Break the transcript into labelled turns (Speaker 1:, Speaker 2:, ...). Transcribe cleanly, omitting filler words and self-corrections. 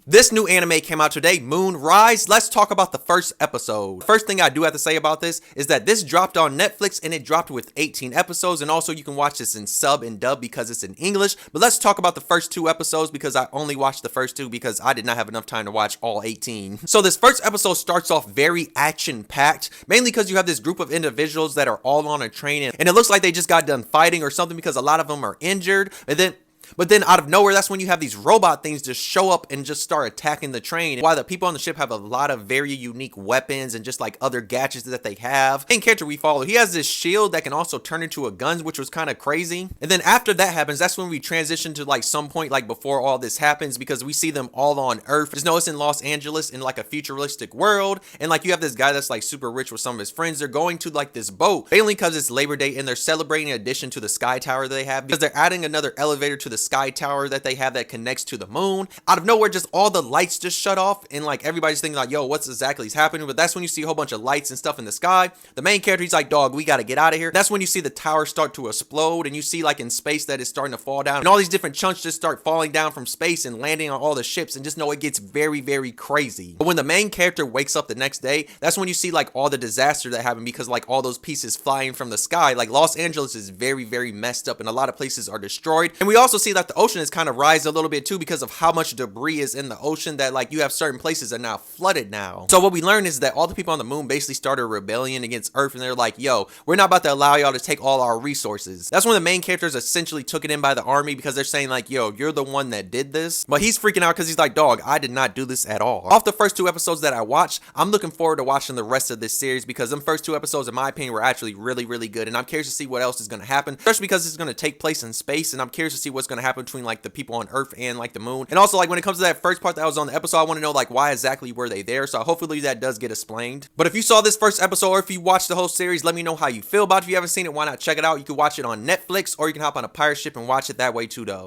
Speaker 1: This new anime came out today, Moonrise. Let's talk about the first episode. First thing I do have to say about this is that this dropped on Netflix and it dropped with 18 episodes, and also you can watch this in sub and dub because it's in English. But let's talk about the first 2 episodes because I only watched the first 2 because I did not have enough time to watch all 18. So this first episode starts off very action-packed, mainly because you have this group of individuals that are all on a train, and it looks like they just got done fighting or something because a lot of them are injured. But then out of nowhere, that's when you have these robot things just show up and just start attacking the train. While the people on the ship have a lot of very unique weapons and just like other gadgets that they have. The main character we follow, he has this shield that can also turn into a gun, which was kind of crazy. And then after that happens, that's when we transition to like some point like before all this happens, because we see them all on Earth. Just know it's in Los Angeles in like a futuristic world. And like you have this guy that's like super rich with some of his friends. They're going to like this boat, mainly because it's Labor Day and they're celebrating in addition to the Sky Tower they have, because they're adding another elevator to the Sky Tower that they have that connects to the moon. Out of nowhere, just all the lights just shut off, and like everybody's thinking like, yo, what's exactly is happening? But that's when you see a whole bunch of lights and stuff in the sky. The main character, he's like, dog, we gotta get out of here. That's when you see the tower start to explode, and you see like in space that it's starting to fall down, and all these different chunks just start falling down from space and landing on all the ships, and just know it gets very, very crazy. But when the main character wakes up the next day, that's when you see like all the disaster that happened, because like all those pieces flying from the sky. Like Los Angeles is very, very messed up, and a lot of places are destroyed. And we also see that the ocean is kind of rising a little bit too, because of how much debris is in the ocean, that like you have certain places that are now flooded now. So what we learn is that all the people on the moon basically started a rebellion against Earth, and they're like, yo, we're not about to allow y'all to take all our resources. That's when the main characters essentially took it in by the army, because they're saying like, yo, you're the one that did this. But he's freaking out because he's like, dog, I did not do this at all. Off the first 2 episodes that I watched, I'm looking forward to watching the rest of this series, because them first 2 episodes in my opinion were actually really, really good, and I'm curious to see what else is going to happen, especially because it's going to take place in space, and I'm curious to see what's going to happen between like the people on Earth and like the moon. And also like when it comes to that first part that was on the episode, I want to know like why exactly were they there. So hopefully that does get explained. But if you saw this first episode, or if you watched the whole series, let me know how you feel about it. If you haven't seen it, why not check it out? You can watch it on Netflix, or you can hop on a pirate ship and watch it that way too though.